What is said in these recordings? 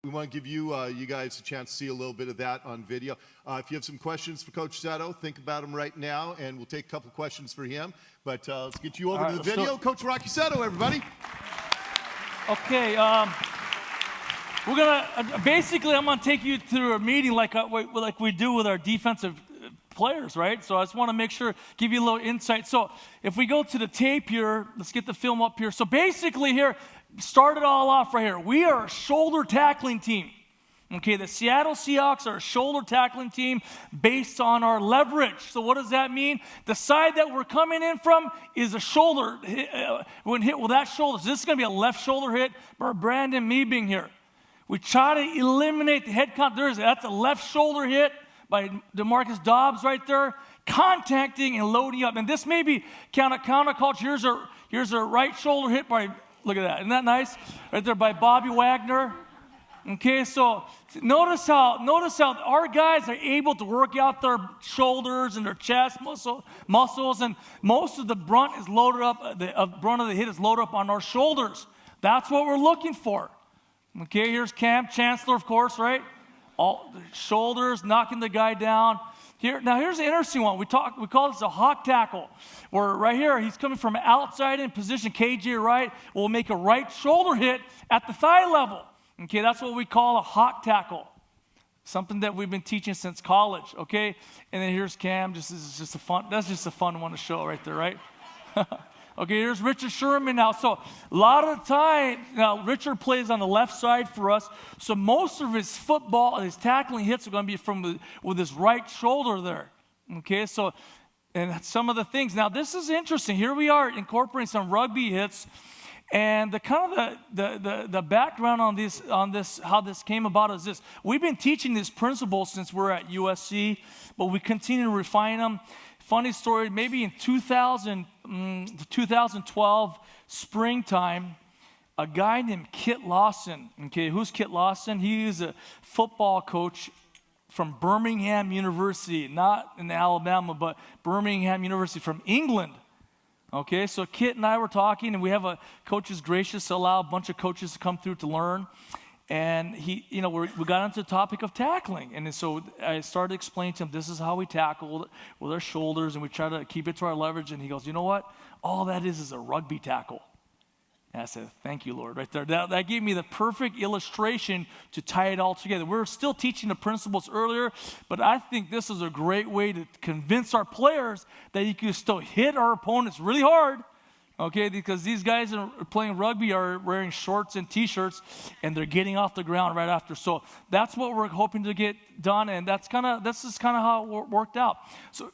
We want to give you guys a chance to see a little bit of that on video. If you have some questions for Coach Seto, think about them right now, and we'll take a couple questions for him. But let's get you over to the video. Coach Rocky Seto, everybody. Okay, we're gonna basically I'm gonna take you through a meeting like we do with our defensive players, right? So I just want to make sure, give you a little insight. So if we go to the tape here, let's get the film up here. So basically here, start it all off right here. We are a shoulder tackling team. Okay, the Seattle Seahawks are a shoulder tackling team based on our leverage. So what does that mean? The side that we're coming in from is a shoulder. We're going to hit with that shoulder. So this is going to be a left shoulder hit by Brandon me being here. We try to eliminate the head contact. That's a left shoulder hit by DeMarcus Dobbs right there, contacting and loading up. And this may be counterculture. Here's a right shoulder hit by, look at that. Isn't that nice? Right there by Bobby Wagner. Okay, so notice how our guys are able to work out their shoulders and their chest muscles, and most of the brunt is loaded up. The brunt of the hit is loaded up on our shoulders. That's what we're looking for. Okay, here's Cam Chancellor, of course, right? All the shoulders knocking the guy down. Here's an interesting one. We call this a hawk tackle. Where right here he's coming from outside in position. KJ Wright will make a right shoulder hit at the thigh level. Okay, that's what we call a hawk tackle. Something that we've been teaching since college, okay? And then here's Cam. That's just a fun one to show right there, right? Okay, here's Richard Sherman now. So a lot of the time, now Richard plays on the left side for us. So most of his his tackling hits are going to be with his right shoulder there. Okay, so, and some of the things. Now this is interesting. Here we are incorporating some rugby hits. And the kind of the background on this, how this came about is this. We've been teaching these principles since we're at USC, but we continue to refine them. Funny story, maybe in 2012 springtime, a guy named Kit Lawson. Okay, who's Kit Lawson? He is a football coach from Birmingham University, not in Alabama, but Birmingham University from England. Okay, so Kit and I were talking, and we have a coach is gracious to allow a bunch of coaches to come through to learn. And we got into the topic of tackling. And so I started explaining to him, this is how we tackle with our shoulders, and we try to keep it to our leverage. And he goes, you know what? All that is a rugby tackle. And I said, thank you, Lord, right there. That gave me the perfect illustration to tie it all together. We're still teaching the principles earlier, but I think this is a great way to convince our players that you can still hit our opponents really hard, okay, because these guys are playing rugby are wearing shorts and T-shirts, and they're getting off the ground right after. So that's what we're hoping to get done, and this is kind of how it worked out. So,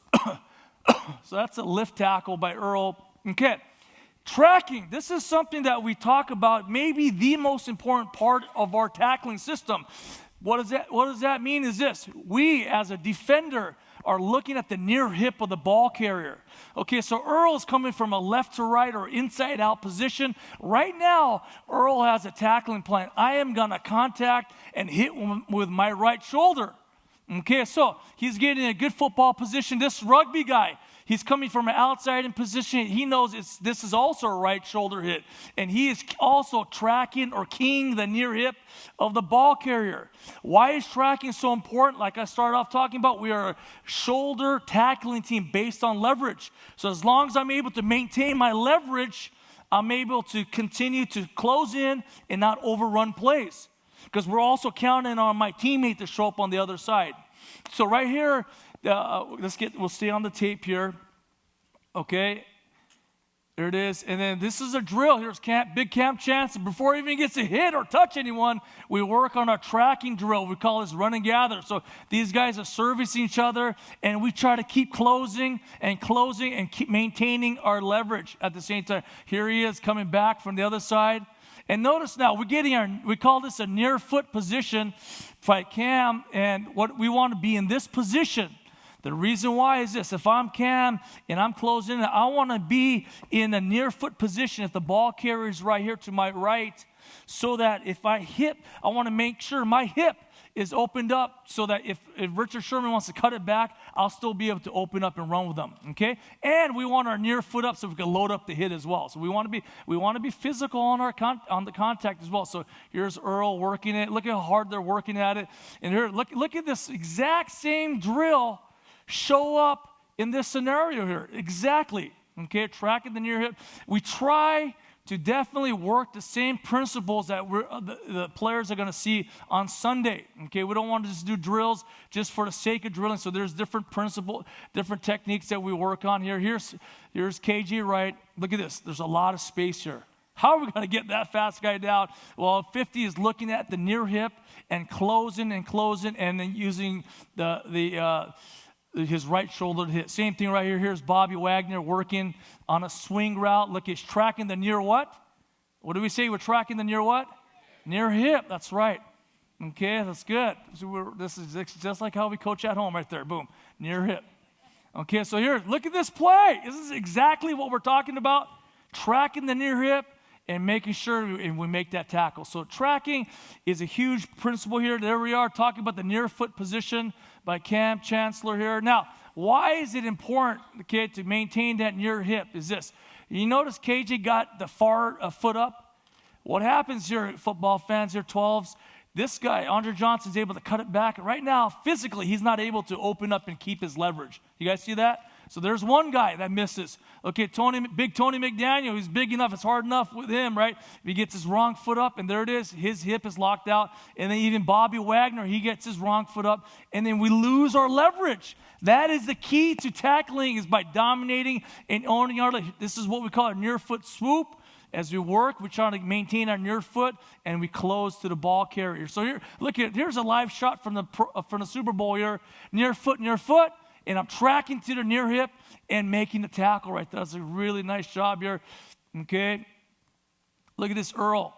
so that's a lift tackle by Earl. Okay. Tracking, this is something that we talk about, maybe the most important part of our tackling system. What does that mean is this. We, as a defender, are looking at the near hip of the ball carrier. Okay, so Earl is coming from a left to right or inside out position. Right now, Earl has a tackling plan. I am going to contact and hit with my right shoulder. Okay, so he's getting a good football position. This rugby guy, he's coming from an outside in position. He knows this is also a right shoulder hit. And he is also tracking or keying the near hip of the ball carrier. Why is tracking so important? Like I started off talking about, we are a shoulder tackling team based on leverage. So as long as I'm able to maintain my leverage, I'm able to continue to close in and not overrun plays. Because we're also counting on my teammate to show up on the other side. So right here, we'll stay on the tape here. Okay, there it is. And then this is a drill. Here's Big Cam Chance. Before he even gets to hit or touch anyone, we work on our tracking drill. We call this run and gather. So these guys are servicing each other, and we try to keep closing and keep maintaining our leverage at the same time. Here he is coming back from the other side. And notice now, we call this a near foot position by Cam, and what we want to be in this position. The reason why is this. If I'm Cam and I'm closing in, I want to be in a near foot position if the ball carrier is right here to my right, so that if I hip, I want to make sure my hip is opened up so that if Richard Sherman wants to cut it back, I'll still be able to open up and run with them, okay? And we want our near foot up so we can load up the hit as well. So we want to be physical on on the contact as well. So here's Earl working it. Look at how hard they're working at it. And here, look at this exact same drill show up in this scenario here. Exactly, okay? Tracking the near hip. We try to definitely work the same principles that the players are going to see on Sunday. Okay, we don't want to just do drills just for the sake of drilling. So there's different different techniques that we work on here. Here's KG right. Look at this. There's a lot of space here. How are we going to get that fast guy down? Well, 50 is looking at the near hip and closing, and then using his right shoulder to hit. Same thing right here. Here's Bobby Wagner working on a swing route. Look, he's tracking the near what? What do we say? We're tracking the near what? Near hip. That's right. Okay, that's good. So this is just like how we coach at home right there. Boom. Near hip. Okay, so here, look at this play. This is exactly what we're talking about. Tracking the near hip and making sure we make that tackle. So tracking is a huge principle here. There we are talking about the near foot position by Cam Chancellor here. Now, why is it important, okay, to maintain that near hip is this. You notice KJ got the far foot up? What happens here, football fans here, 12s? This guy, Andre Johnson, is able to cut it back. Right now, physically, he's not able to open up and keep his leverage. You guys see that? So there's one guy that misses. Okay, Big Tony McDaniel, he's big enough, it's hard enough with him, right? If he gets his wrong foot up, and there it is, his hip is locked out. And then even Bobby Wagner, he gets his wrong foot up, and then we lose our leverage. That is the key to tackling, is by dominating and owning our leg. This is what we call a near foot swoop. As we work, we try to maintain our near foot, and we close to the ball carrier. So here, look at, here's a live shot from the Super Bowl here. Near foot, and I'm tracking to the near hip and making the tackle right there. That's a really nice job here. Okay, look at this Earl.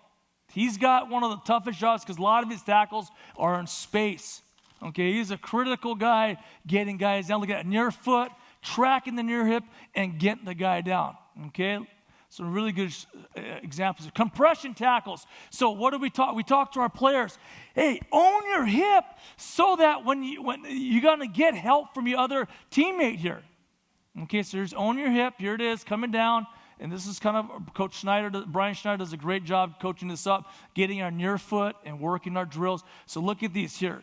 He's got one of the toughest jobs because a lot of his tackles are in space. Okay, he's a critical guy getting guys down. Look at that near foot, tracking the near hip, and getting the guy down. Okay. Some really good examples of compression tackles. So what do we talk? We talk to our players. Hey, own your hip so that when you're going to get help from your other teammate here. Okay, so here's own your hip. Here it is coming down. And this is kind of Coach Schneider, Brian Schneider does a great job coaching this up, getting our near foot and working our drills. So look at these here.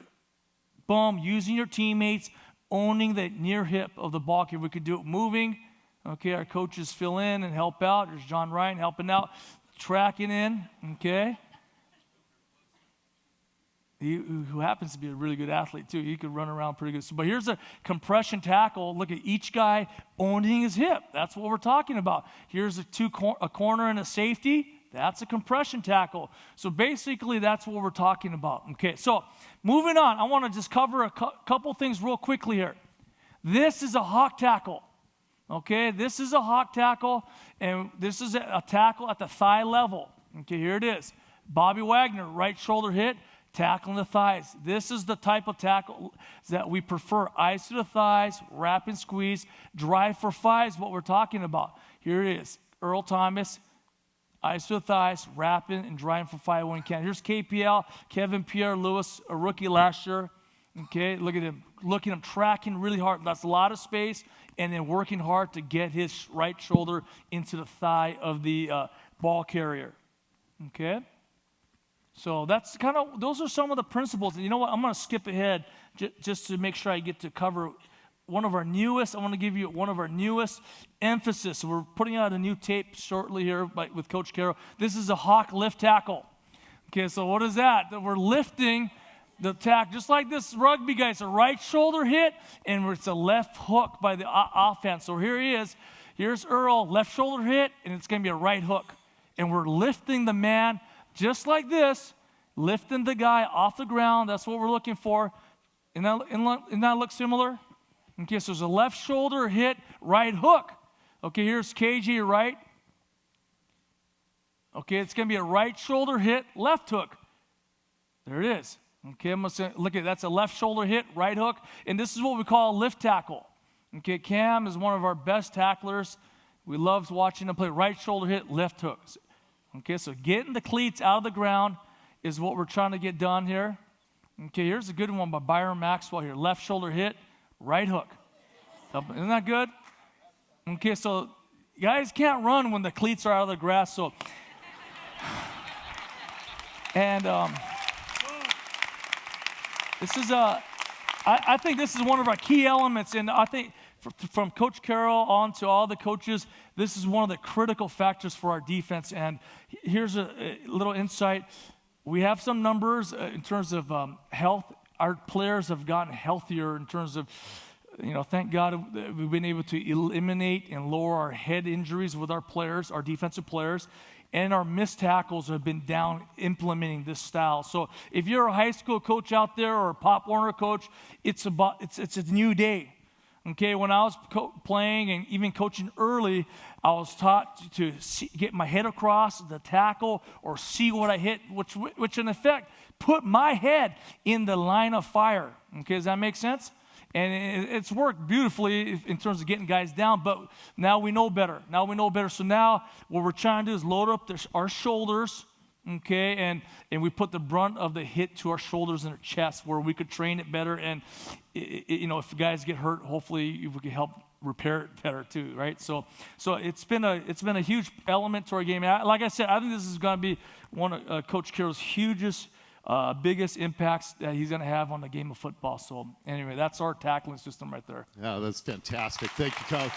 Boom, using your teammates, owning the near hip of the ball carrier. We could do it moving. Okay, our coaches fill in and help out. There's John Ryan helping out, tracking in, okay? Who happens to be a really good athlete, too. He could run around pretty good. But here's a compression tackle. Look at each guy owning his hip. That's what we're talking about. Here's a corner and a safety. That's a compression tackle. So basically, that's what we're talking about. Okay, so moving on. I want to just cover a couple things real quickly here. This is a hawk tackle. Okay, this is a hawk tackle, and this is a tackle at the thigh level. Okay, here it is. Bobby Wagner, right shoulder hit, tackling the thighs. This is the type of tackle that we prefer. Eyes to the thighs, wrap and squeeze, drive for fives, what we're talking about. Here it is. Earl Thomas, eyes to the thighs, wrapping and driving for five when he can. Here's KPL, Kevin Pierre-Louis, a rookie last year. Okay, look at him. Look at him tracking really hard. That's a lot of space. And then working hard to get his right shoulder into the thigh of the ball carrier. Okay? So that's kind of, those are some of the principles. And you know what? I'm going to skip ahead just to make sure I get to cover one of our newest. I want to give you one of our newest emphasis. So we're putting out a new tape shortly here with Coach Carroll. This is a hawk lift tackle. Okay, so what is that? That we're lifting the tackle, just like this rugby guy. It's a right shoulder hit, and it's a left hook by the offense. So here he is. Here's Earl, left shoulder hit, and it's going to be a right hook. And we're lifting the man just like this, lifting the guy off the ground. That's what we're looking for. And that look similar? Okay, so there's a left shoulder hit, right hook. Okay, here's KG right. Okay, it's going to be a right shoulder hit, left hook. There it is. Okay, I'm gonna say, look at that's a left shoulder hit, right hook, and this is what we call a lift tackle. Okay, Cam is one of our best tacklers. We love watching him play right shoulder hit, left hooks. Okay, so getting the cleats out of the ground is what we're trying to get done here. Okay, here's a good one by Byron Maxwell here. Left shoulder hit, right hook. Isn't that good? Okay, so guys can't run when the cleats are out of the grass. So, and this is I think this is one of our key elements, and I think from Coach Carroll on to all the coaches, this is one of the critical factors for our defense. And here's a little insight. We have some numbers in terms of health. Our players have gotten healthier in terms of, thank God we've been able to eliminate and lower our head injuries with our players, our defensive players, and our missed tackles have been down implementing this style. So if you're a high school coach out there or a Pop Warner coach, it's a new day. Okay, when I was playing and even coaching early, I was taught to get my head across the tackle or see what I hit, which in effect put my head in the line of fire. Okay, does that make sense? And it's worked beautifully in terms of getting guys down, but now we know better. So now what we're trying to do is load up our shoulders, okay, and we put the brunt of the hit to our shoulders and our chest where we could train it better. And, if guys get hurt, hopefully we can help repair it better too, right? So it's been a huge element to our game. Like I said, I think this is going to be one of Coach Carroll's biggest impacts that he's going to have on the game of football. So anyway, that's our tackling system right there. Yeah, that's fantastic. Thank you, Coach.